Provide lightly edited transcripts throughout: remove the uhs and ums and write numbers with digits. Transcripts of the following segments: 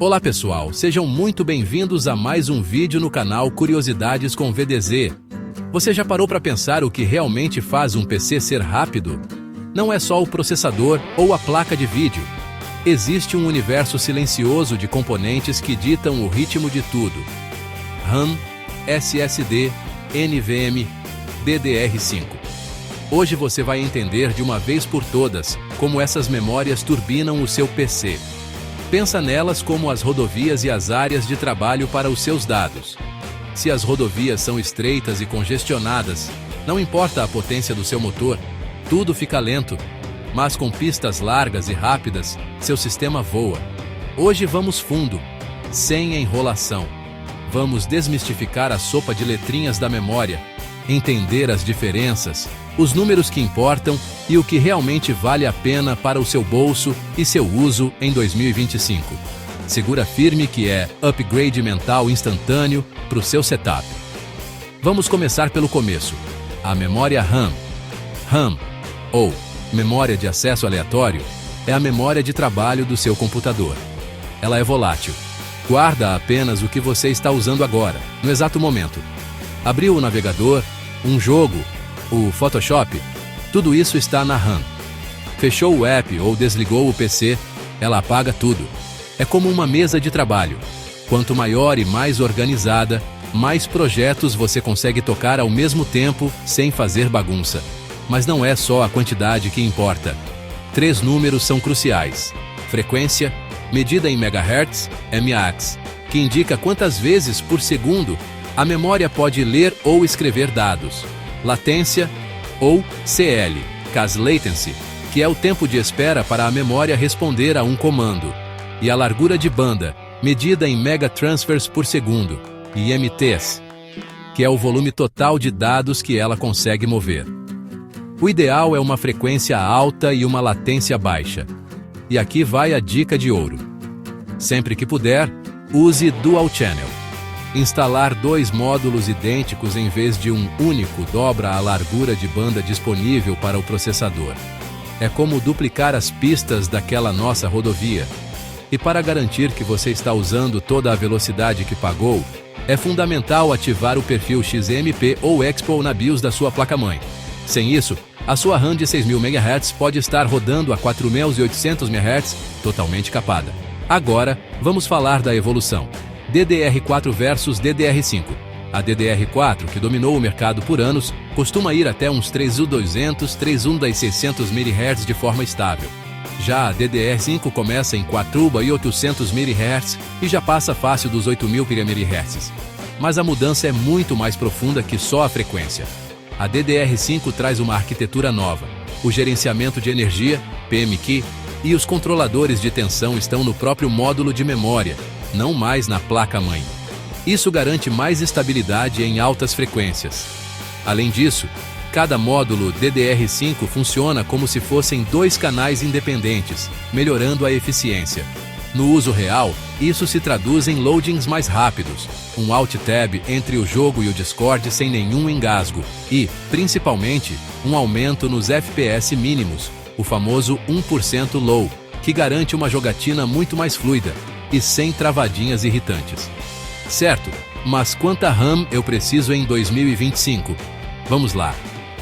Olá pessoal, sejam muito bem-vindos a mais um vídeo no canal Curiosidades com VDZ. Você já parou para pensar o que realmente faz um PC ser rápido? Não é só o processador ou a placa de vídeo. Existe um universo silencioso de componentes que ditam o ritmo de tudo. RAM, SSD, NVMe, DDR5. Hoje você vai entender de uma vez por todas como essas memórias turbinam o seu PC. Pensa nelas como as rodovias e as áreas de trabalho para os seus dados. Se as rodovias são estreitas e congestionadas, não importa a potência do seu motor, tudo fica lento. Mas com pistas largas e rápidas, seu sistema voa. Hoje vamos fundo, sem enrolação. Vamos desmistificar a sopa de letrinhas da memória, entender as diferenças, os números que importam e o que realmente vale a pena para o seu bolso e seu uso em 2025. Segura firme que é upgrade mental instantâneo para o seu setup. Vamos começar pelo começo. A memória RAM. RAM, ou memória de acesso aleatório, é a memória de trabalho do seu computador. Ela é volátil. Guarda apenas o que você está usando agora, no exato momento. Abriu o navegador, um jogo, o Photoshop, tudo isso está na RAM. Fechou o app ou desligou o PC, ela apaga tudo. É como uma mesa de trabalho. Quanto maior e mais organizada, mais projetos você consegue tocar ao mesmo tempo sem fazer bagunça. Mas não é só a quantidade que importa. 3 números são cruciais. Frequência, medida em MHz, MAX, que indica quantas vezes por segundo a memória pode ler ou escrever dados. Latência, ou CL, Cas Latency, que é o tempo de espera para a memória responder a um comando. E a largura de banda, medida em megatransfers por segundo. E MTs, que é o volume total de dados que ela consegue mover. O ideal é uma frequência alta e uma latência baixa. E aqui vai a dica de ouro. Sempre que puder, use Dual Channel. Instalar 2 módulos idênticos em vez de um único dobra a largura de banda disponível para o processador. É como duplicar as pistas daquela nossa rodovia. E para garantir que você está usando toda a velocidade que pagou, é fundamental ativar o perfil XMP ou Expo na BIOS da sua placa-mãe. Sem isso, a sua RAM de 6.000 MHz pode estar rodando a 4.800 MHz, totalmente capada. Agora, vamos falar da evolução. DDR4 versus DDR5. A DDR4, que dominou o mercado por anos, costuma ir até uns 3.200, 3.600 MHz de forma estável. Já a DDR5 começa em 4.800 MHz e já passa fácil dos 8.000 MHz. Mas a mudança é muito mais profunda que só a frequência. A DDR5 traz uma arquitetura nova. O gerenciamento de energia, PMQ, e os controladores de tensão estão no próprio módulo de memória, não mais na placa-mãe. Isso garante mais estabilidade em altas frequências. Além disso, cada módulo DDR5 funciona como se fossem 2 canais independentes, melhorando a eficiência. No uso real, isso se traduz em loadings mais rápidos, um Alt-Tab entre o jogo e o Discord sem nenhum engasgo e, principalmente, um aumento nos FPS mínimos, o famoso 1% low, que garante uma jogatina muito mais fluida e sem travadinhas irritantes. Certo, mas quanta RAM eu preciso em 2025? Vamos lá.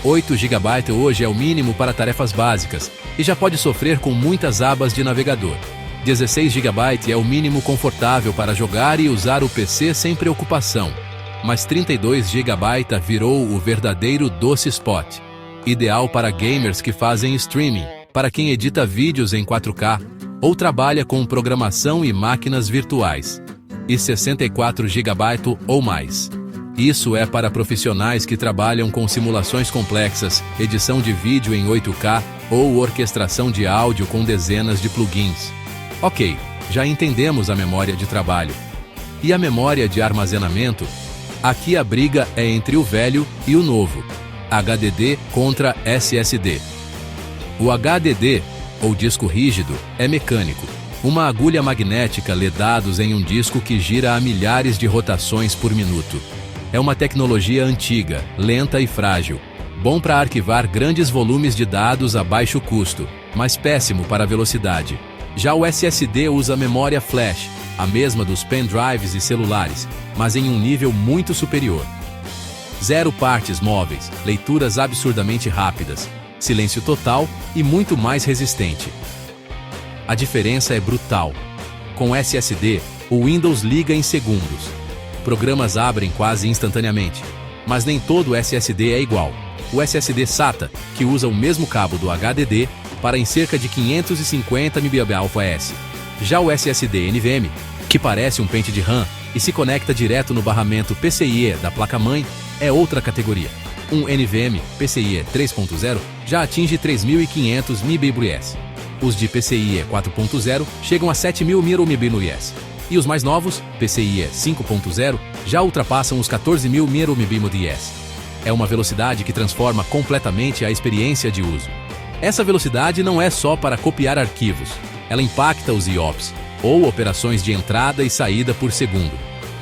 8 GB hoje é o mínimo para tarefas básicas e já pode sofrer com muitas abas de navegador. 16 GB é o mínimo confortável para jogar e usar o PC sem preocupação. Mas 32 GB virou o verdadeiro doce spot. Ideal para gamers que fazem streaming, para quem edita vídeos em 4K ou trabalha com programação e máquinas virtuais. E 64 GB ou mais. Isso é para profissionais que trabalham com simulações complexas, edição de vídeo em 8K ou orquestração de áudio com dezenas de plugins. Ok, já entendemos a memória de trabalho. E a memória de armazenamento? Aqui a briga é entre o velho e o novo. HDD contra SSD. O HDD, ou disco rígido, é mecânico. Uma agulha magnética lê dados em um disco que gira a milhares de rotações por minuto. É uma tecnologia antiga, lenta e frágil. Bom para arquivar grandes volumes de dados a baixo custo, mas péssimo para a velocidade. Já o SSD usa memória flash, a mesma dos pendrives e celulares, mas em um nível muito superior. Zero partes móveis, leituras absurdamente rápidas, silêncio total e muito mais resistente. A diferença é brutal. Com SSD, o Windows liga em segundos. Programas abrem quase instantaneamente, mas nem todo SSD é igual. O SSD SATA, que usa o mesmo cabo do HDD, para em cerca de 550 MB/s. Já o SSD NVMe, que parece um pente de RAM e se conecta direto no barramento PCIe da placa-mãe, é outra categoria. Um NVMe PCIe 3.0 já atinge 3.500 MB/s. Os de PCIe 4.0 chegam a 7.000 MB/s. E os mais novos, PCIe 5.0, já ultrapassam os 14.000 MB/s. É uma velocidade que transforma completamente a experiência de uso. Essa velocidade não é só para copiar arquivos, ela impacta os IOPS, ou operações de entrada e saída por segundo.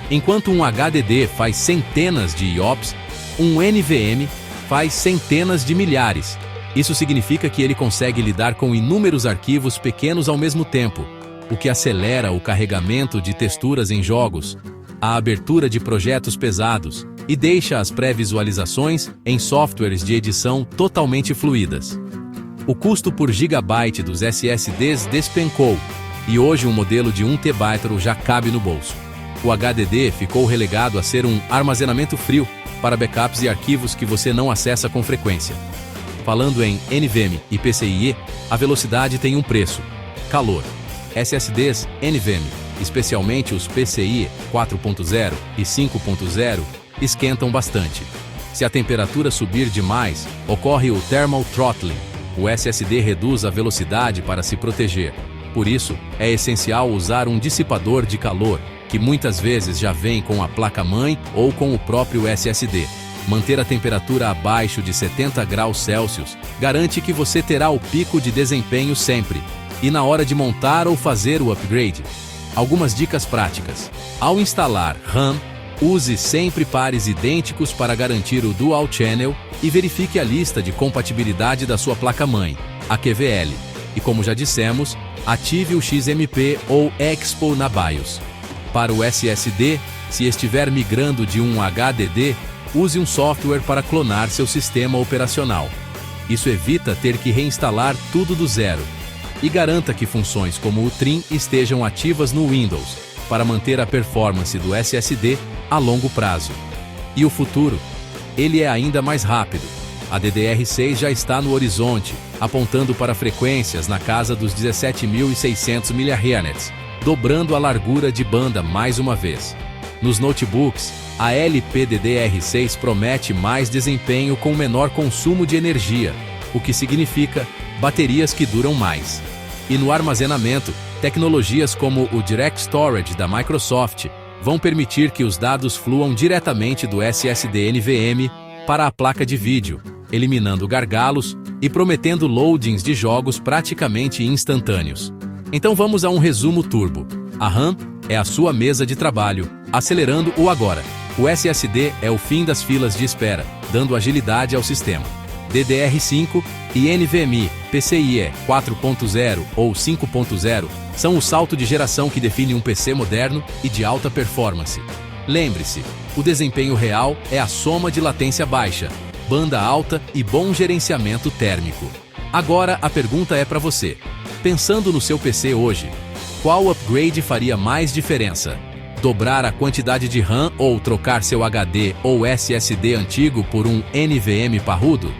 Enquanto um HDD faz centenas de IOPS, um NVMe faz centenas de milhares. Isso significa que ele consegue lidar com inúmeros arquivos pequenos ao mesmo tempo, o que acelera o carregamento de texturas em jogos, a abertura de projetos pesados e deixa as pré-visualizações em softwares de edição totalmente fluídas. O custo por gigabyte dos SSDs despencou, e hoje um modelo de 1 TB já cabe no bolso. O HDD ficou relegado a ser um armazenamento frio para backups e arquivos que você não acessa com frequência. Falando em NVMe e PCIe, a velocidade tem um preço: calor. SSDs NVMe, especialmente os PCIe 4.0 e 5.0, esquentam bastante. Se a temperatura subir demais, ocorre o thermal throttling. O SSD reduz a velocidade para se proteger. Por isso, é essencial usar um dissipador de calor, que muitas vezes já vem com a placa-mãe ou com o próprio SSD. Manter a temperatura abaixo de 70 graus Celsius garante que você terá o pico de desempenho sempre, e na hora de montar ou fazer o upgrade. Algumas dicas práticas. Ao instalar RAM, use sempre pares idênticos para garantir o Dual Channel e verifique a lista de compatibilidade da sua placa-mãe, a QVL. E como já dissemos, ative o XMP ou Expo na BIOS. Para o SSD, se estiver migrando de um HDD, use um software para clonar seu sistema operacional. Isso evita ter que reinstalar tudo do zero. E garanta que funções como o Trim estejam ativas no Windows, para manter a performance do SSD a longo prazo. E o futuro? Ele é ainda mais rápido. A DDR6 já está no horizonte, apontando para frequências na casa dos 17.600 MHz, dobrando a largura de banda mais uma vez. Nos notebooks, a LPDDR6 promete mais desempenho com menor consumo de energia, o que significa baterias que duram mais. E no armazenamento, tecnologias como o Direct Storage da Microsoft vão permitir que os dados fluam diretamente do SSD NVMe para a placa de vídeo, eliminando gargalos e prometendo loadings de jogos praticamente instantâneos. Então vamos a um resumo turbo. A RAM é a sua mesa de trabalho, acelerando o agora. O SSD é o fim das filas de espera, dando agilidade ao sistema. DDR5 e NVMe, PCIe 4.0 ou 5.0 são o salto de geração que define um PC moderno e de alta performance. Lembre-se, o desempenho real é a soma de latência baixa, banda alta e bom gerenciamento térmico. Agora a pergunta é para você. Pensando no seu PC hoje, qual upgrade faria mais diferença? Dobrar a quantidade de RAM ou trocar seu HD ou SSD antigo por um NVMe parrudo?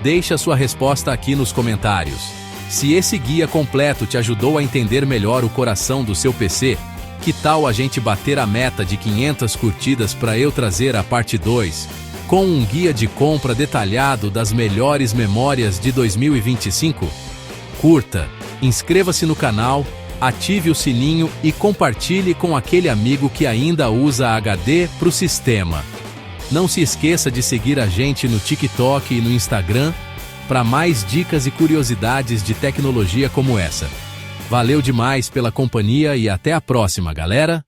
Deixe a sua resposta aqui nos comentários. Se esse guia completo te ajudou a entender melhor o coração do seu PC, que tal a gente bater a meta de 500 curtidas para eu trazer a parte 2, com um guia de compra detalhado das melhores memórias de 2025? Curta, inscreva-se no canal, ative o sininho e compartilhe com aquele amigo que ainda usa HD para o sistema. Não se esqueça de seguir a gente no TikTok e no Instagram para mais dicas e curiosidades de tecnologia como essa. Valeu demais pela companhia e até a próxima, galera!